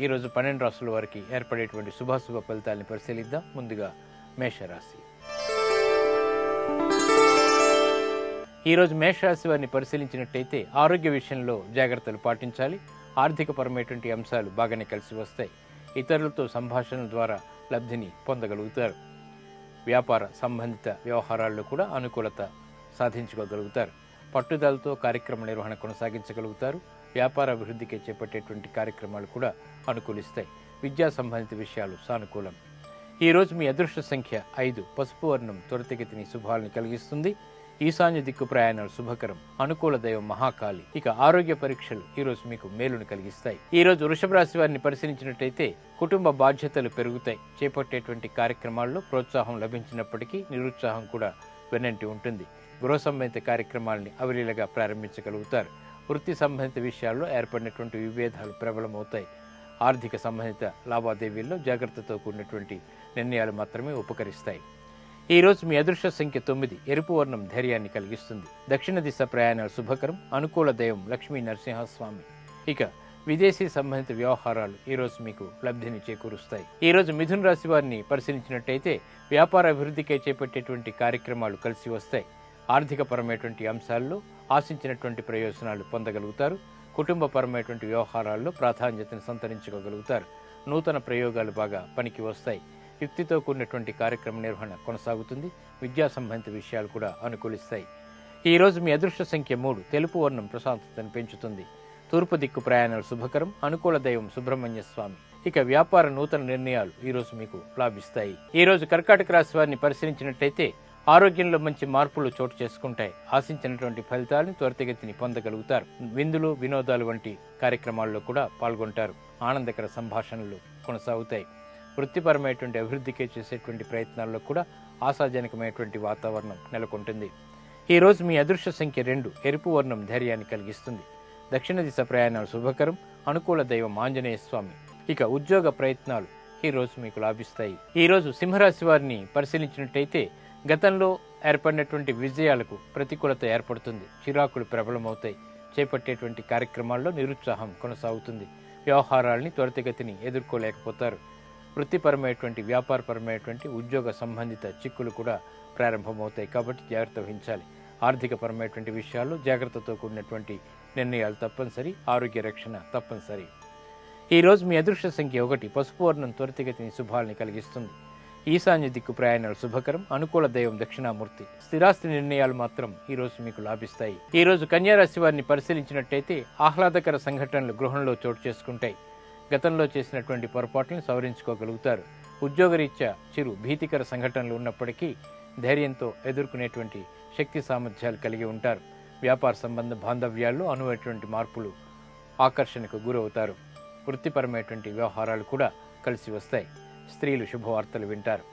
ఈరోజు 12 రాశుల వారికి ఏర్పడేటువంటి శుభాశుభ ఫలితాలను పరిశీలిద్దాం. ముందుగా మేషరాశి. ఈరోజు మేషరాశి వారిని పరిశీలించినట్టయితే ఆరోగ్య విషయంలో జాగ్రత్తలు పాటించాలి. ఆర్థికపరమైనటువంటి అంశాలు బాగానే కలిసి వస్తాయి. ఇతరులతో సంభాషణల ద్వారా లబ్ధిని పొందగలుగుతారు. వ్యాపార సంబంధిత వ్యవహారాల్లో కూడా అనుకూలత సాధించుకోగలుగుతారు. పట్టుదలతో కార్యక్రమ నిర్వహణ కొనసాగించగలుగుతారు. వ్యాపార అభివృద్ధికి చేపట్టేటువంటి కార్యక్రమాలు కూడా అనుకూలిస్తాయి. విద్యా సంబంధిత విషయాలు సానుకూలం. ఈరోజు మీ అదృష్ట సంఖ్య 5. పసుపు వర్ణం త్వరితగతిని శుభాలను కలిగిస్తుంది. ఈశాన్య దిక్కు ప్రయాణాలు శుభకరం. అనుకూల దైవం మహాకాళి. ఇక ఆరోగ్య పరీక్షలు ఈరోజు మీకు మేలును కలిగిస్తాయి. ఈరోజు వృషభ రాశి వారిని పరిశీలించినట్టయితే కుటుంబ బాధ్యతలు పెరుగుతాయి. చేపట్టేటువంటి కార్యక్రమాల్లో ప్రోత్సాహం లభించినప్పటికీ నిరుత్సాహం కూడా వెన్నంటి ఉంటుంది. గృహ సంబంధిత కార్యక్రమాలని అవలీలగా ప్రారంభించగలుగుతారు. వృత్తి సంబంధిత విషయాల్లో ఏర్పడినటువంటి విభేదాలు ప్రబలమవుతాయి. ఆర్థిక సంబంధిత లావాదేవీల్లో జాగ్రత్తతో కూడినటువంటి నిర్ణయాలు మాత్రమే ఉపకరిస్తాయి. ఈరోజు మీ అదృష్ట సంఖ్య 9. ఎరుపు వర్ణం ధైర్యాన్ని కలిగిస్తుంది. దక్షిణ దిశ ప్రయాణాలు శుభకరం. అనుకూల దైవం లక్ష్మీ నరసింహస్వామి. ఇక విదేశీ సంబంధిత వ్యవహారాలు ఈరోజు మీకు లబ్ధిని చేకూరుస్తాయి. ఈరోజు మిథున రాశి వారిని పరిశీలించినట్టయితే వ్యాపార అభివృద్ధికై చేపట్టేటువంటి కార్యక్రమాలు కలిసి వస్తాయి. ఆర్థికపరమైనటువంటి అంశాల్లో ఆశించినటువంటి ప్రయోజనాలు పొందగలుగుతారు. కుటుంబపరమైనటువంటి వ్యవహారాల్లో ప్రాధాన్యతను సంతరించుకోగలుగుతారు. నూతన ప్రయోగాలు బాగా పనికి వస్తాయి. యుక్తితో కూడినటువంటి కార్యక్రమ నిర్వహణ కొనసాగుతుంది. విద్యా సంబంధిత విషయాలు కూడా అనుకూలిస్తాయి. ఈరోజు మీ అదృష్ట సంఖ్య 3. తెలుపు వర్ణం ప్రశాంతతను పెంచుతుంది. తూర్పు దిక్కు ప్రయాణాలు శుభకరం. అనుకూల దైవం సుబ్రహ్మణ్య స్వామి. ఇక వ్యాపార నూతన నిర్ణయాలు ఈరోజు మీకు లాభిస్తాయి. ఈరోజు కర్కాటక రాశి వారిని పరిశీలించినట్టయితే ఆరోగ్యంలో మంచి మార్పులు చోటు చేసుకుంటాయి. ఆశించినటువంటి ఫలితాలను త్వరితగతిని పొందగలుగుతారు. విందులు వినోదాలు వంటి కార్యక్రమాల్లో కూడా పాల్గొంటారు. ఆనందకర సంభాషణలు కొనసాగుతాయి. వృత్తిపరమైనటువంటి అభివృద్ధికి చేసేటువంటి ప్రయత్నాల్లో కూడా ఆశాజనకమైనటువంటి వాతావరణం నెలకొంటుంది. ఈరోజు మీ అదృష్ట సంఖ్య 2. ఎరుపు వర్ణం ధైర్యాన్ని కలిగిస్తుంది. దక్షిణ దిశ ప్రయాణాలు శుభకరం. అనుకూల దైవం ఆంజనేయ స్వామి. ఇక ఉద్యోగ ప్రయత్నాలు ఈరోజు మీకు లాభిస్తాయి. ఈరోజు సింహరాశి వారిని పరిశీలించినట్టయితే గతంలో ఏర్పడినటువంటి విజయాలకు ప్రతికూలత ఏర్పడుతుంది. చిరాకులు ప్రబలమవుతాయి. చేపట్టేటువంటి కార్యక్రమాల్లో నిరుత్సాహం కొనసాగుతుంది. వ్యవహారాలని త్వరితగతిని ఎదుర్కోలేకపోతారు. వృత్తిపరమైనటువంటి వ్యాపారపరమైనటువంటి ఉద్యోగ సంబంధిత చిక్కులు కూడా ప్రారంభమవుతాయి. కాబట్టి జాగ్రత్త వహించాలి. ఆర్థికపరమైనటువంటి విషయాల్లో జాగ్రత్తతో కూడినటువంటి నిర్ణయాలు తప్పనిసరి. ఆరోగ్య రక్షణ తప్పనిసరి. ఈరోజు మీ అదృష్ట సంఖ్య 1. పసుపు వర్ణం త్వరితగతిని శుభాలని కలిగిస్తుంది. ఈశాన్య దిక్కు ప్రయాణాలు శుభకరం. అనుకూల దైవం దక్షిణామూర్తి. స్థిరాస్తి నిర్ణయాలు మాత్రం ఈరోజు మీకు లాభిస్తాయి. ఈరోజు కన్యారాశి వారిని పరిశీలించినట్టయితే ఆహ్లాదకర సంఘటనలు గృహంలో చోటు చేసుకుంటాయి. గతంలో చేసినటువంటి పొరపాట్లను సవరించుకోగలుగుతారు. ఉద్యోగరీత్యా చిరు భీతికర సంఘటనలు ఉన్నప్పటికీ ధైర్యంతో ఎదుర్కొనేటువంటి శక్తి సామర్థ్యాలు కలిగి ఉంటారు. వ్యాపార సంబంధ బాంధవ్యాల్లో అనువైనటువంటి మార్పులు ఆకర్షణకు గురవుతారు. వృత్తిపరమైనటువంటి వ్యవహారాలు కూడా కలిసి వస్తాయి. స్త్రీలు శుభవార్తలు వింటారు.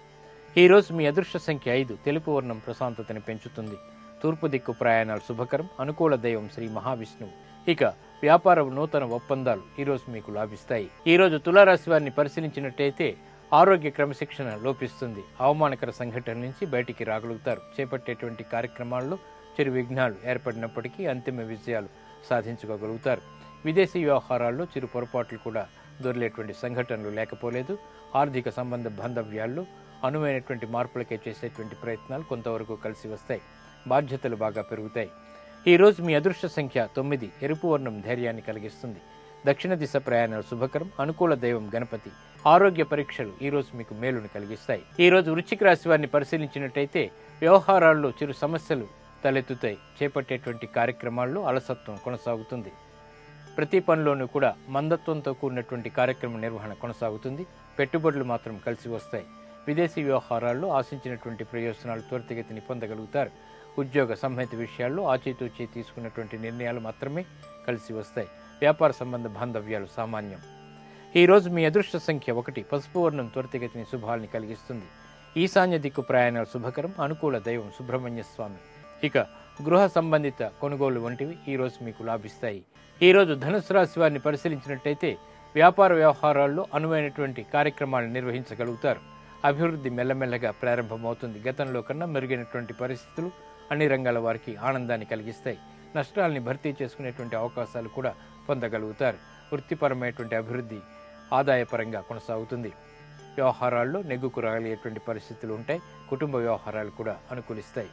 ఈరోజు మీ అదృష్ట సంఖ్య 5. తెలుపు వర్ణం ప్రశాంతతని పెంచుతుంది. తూర్పు దిక్కు ప్రయాణాలు శుభకరం. అనుకూల దైవం శ్రీ మహావిష్ణువు. ఇక వ్యాపార నూతన ఒప్పందాలు ఈరోజు మీకు లాభిస్తాయి. ఈరోజు తులారాశి వారిని పరిశీలించినట్టయితే ఆరోగ్య క్రమశిక్షణ లోపిస్తుంది. అవమానకర సంఘటన నుంచి బయటికి రాగలుగుతారు. చేపట్టేటువంటి కార్యక్రమాల్లో చిరు విఘ్నాలు ఏర్పడినప్పటికీ అంతిమ విజయాలు సాధించుకోగలుగుతారు. విదేశీ వ్యవహారాల్లో చిరు పొరపాట్లు కూడా దొరికేటువంటి సంఘటనలు లేకపోలేదు. ఆర్థిక సంబంధ బాంధవ్యాల్లో అనువైనటువంటి మార్పులకే చేసేటువంటి ప్రయత్నాలు కొంతవరకు కలిసి వస్తాయి. బాధ్యతలు బాగా పెరుగుతాయి. ఈరోజు మీ అదృష్ట సంఖ్య 9. ఎరుపు వర్ణం ధైర్యాన్ని కలిగిస్తుంది. దక్షిణ దిశ ప్రయాణాలు శుభకరం. అనుకూల దైవం గణపతి. ఆరోగ్య పరీక్షలు ఈరోజు మీకు మేలును కలిగిస్తాయి. ఈరోజు వృశ్చిక రాశి వారిని పరిశీలించినట్టయితే వ్యవహారాల్లో చిరు సమస్యలు తలెత్తుతాయి. చేపట్టేటువంటి కార్యక్రమాల్లో అలసత్వం కొనసాగుతుంది. ప్రతి పనిలోనూ కూడా మందత్వంతో కూడినటువంటి కార్యక్రమ నిర్వహణ కొనసాగుతుంది. పెట్టుబడులు మాత్రం కలిసి వస్తాయి. విదేశీ వ్యవహారాల్లో ఆశించినటువంటి ప్రయోజనాలు త్వరితగతిని పొందగలుగుతారు. ఉద్యోగ సంబంధిత విషయాల్లో ఆచితూచి తీసుకున్నటువంటి నిర్ణయాలు మాత్రమే కలిసి వస్తాయి. వ్యాపార సంబంధ బాంధవ్యాలు సామాన్యం. ఈరోజు మీ అదృష్ట సంఖ్య 1. పసుపు వర్ణం త్వరితగతిని శుభాలని కలిగిస్తుంది. ఈశాన్య దిక్కు ప్రయాణాలు శుభకరం. అనుకూల దైవం సుబ్రహ్మణ్య స్వామి. ఇక గృహ సంబంధిత కొనుగోలు వంటివి ఈరోజు మీకు లాభిస్తాయి. ఈరోజు ధనుసు రాశి వారిని పరిశీలించినట్టయితే వ్యాపార వ్యవహారాల్లో అనువైనటువంటి కార్యక్రమాలు నిర్వహించగలుగుతారు. అభివృద్ధి మెల్లమెల్లగా ప్రారంభమవుతుంది. గతంలో కన్నా మెరుగైనటువంటి పరిస్థితులు అన్ని రంగాల వారికి ఆనందాన్ని కలిగిస్తాయి. నష్టాలని భర్తీ చేసుకునేటువంటి అవకాశాలు కూడా పొందగలుగుతారు. వృత్తిపరమైనటువంటి అభివృద్ధి ఆదాయపరంగా కొనసాగుతుంది. వ్యవహారాల్లో నెగ్గుకు రాగలిగేటువంటి పరిస్థితులు ఉంటాయి. కుటుంబ వ్యవహారాలు కూడా అనుకూలిస్తాయి.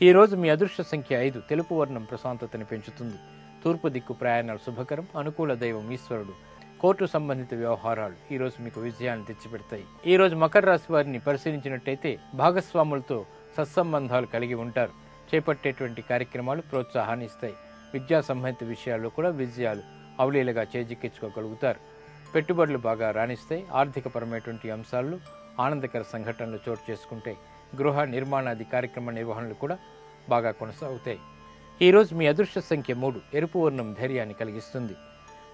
ఈ రోజు మీ అదృష్ట సంఖ్య 5. తెలుపు వర్ణం ప్రశాంతతని పెంచుతుంది. తూర్పు దిక్కు ప్రయాణాలు శుభకరం. అనుకూల దైవం ఈశ్వరుడు. కోర్టు సంబంధిత వ్యవహారాలు ఈ రోజు మీకు విజయాన్ని తెచ్చిపెడతాయి. ఈ రోజు మకర రాశి వారిని పరిశీలించినట్టయితే భాగస్వాములతో సత్సంబంధాలు కలిగి ఉంటారు. చేపట్టేటువంటి కార్యక్రమాలు ప్రోత్సాహాన్ని ఇస్తాయి. విద్యా సంబంధిత విషయాల్లో కూడా విజయాలు అవలీలగా చేజిక్కించుకోగలుగుతారు. పెట్టుబడులు బాగా రాణిస్తాయి. ఆర్థికపరమైనటువంటి అంశాల్లో ఆనందకర సంఘటనలు చోటు చేసుకుంటాయి. గృహ నిర్మాణాది కార్యక్రమ నిర్వహణలు కూడా బాగా కొనసాగుతాయి. ఈరోజు మీ అదృష్ట సంఖ్య 3. ఎరుపు వర్ణం ధైర్యాన్ని కలిగిస్తుంది.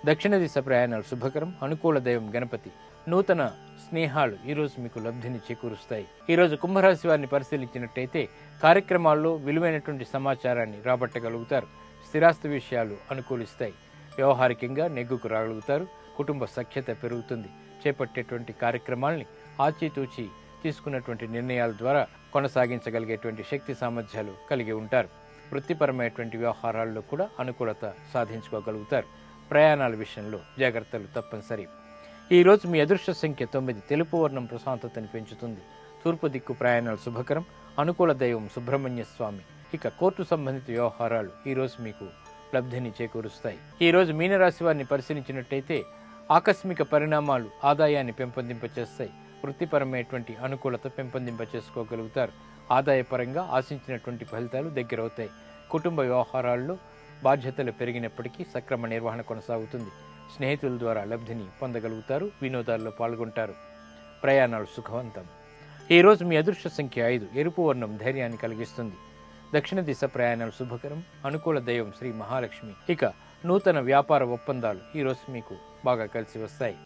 దక్షిణ దిశ ప్రయాణాలు శుభకరం. అనుకూల దైవం గణపతి. నూతన స్నేహాలు ఈరోజు మీకు లబ్ధిని చేకూరుస్తాయి. ఈరోజు కుంభరాశి వారిని పరిశీలించినట్టయితే కార్యక్రమాల్లో విలువైనటువంటి సమాచారాన్ని రాబట్టగలుగుతారు. స్థిరాస్తి విషయాలు అనుకూలిస్తాయి. వ్యవహారికంగా నెగ్గుకు రాగలుగుతారు. కుటుంబ సఖ్యత పెరుగుతుంది. చేపట్టేటువంటి కార్యక్రమాల్ని ఆచితూచి తీసుకున్నటువంటి నిర్ణయాల ద్వారా కొనసాగించగలిగేటువంటి శక్తి సామర్థ్యాలు కలిగి ఉంటారు. వృత్తిపరమైనటువంటి వ్యవహారాల్లో కూడా అనుకూలత సాధించుకోగలుగుతారు. ప్రయాణాల విషయంలో జాగ్రత్తలు తప్పనిసరి. ఈరోజు మీ అదృష్ట సంఖ్య 9. తెలుపు వర్ణం ప్రశాంతతని పెంచుతుంది. తూర్పు దిక్కు ప్రయాణాలు శుభకరం. అనుకూల దైవం సుబ్రహ్మణ్య స్వామి. ఇక కోర్టు సంబంధిత వ్యవహారాలు ఈరోజు మీకు లబ్ధిని చేకూరుస్తాయి. ఈరోజు మీనరాశి వారిని పరిశీలించినట్టయితే ఆకస్మిక పరిణామాలు ఆదాయాన్ని పెంపొందింపచేస్తాయి. వృత్తిపరమైనటువంటి అనుకూలత పెంపొందింపచేసుకోగలుగుతారు. ఆదాయపరంగా ఆశించినటువంటి ఫలితాలు దగ్గరవుతాయి. కుటుంబ వ్యవహారాల్లో బాధ్యతలు పెరిగినప్పటికీ సక్రమ నిర్వహణ కొనసాగుతుంది. స్నేహితుల ద్వారా లబ్ధిని పొందగలుగుతారు. వినోదాల్లో పాల్గొంటారు. ప్రయాణాలు సుఖవంతం. ఈరోజు మీ అదృష్ట సంఖ్య 5. ఎరుపు వర్ణం ధైర్యాన్ని కలిగిస్తుంది. దక్షిణ దిశ ప్రయాణాలు శుభకరం. అనుకూల దైవం శ్రీ మహాలక్ష్మి. ఇక నూతన వ్యాపార ఒప్పందాలు ఈరోజు మీకు బాగా కలిసి వస్తాయి.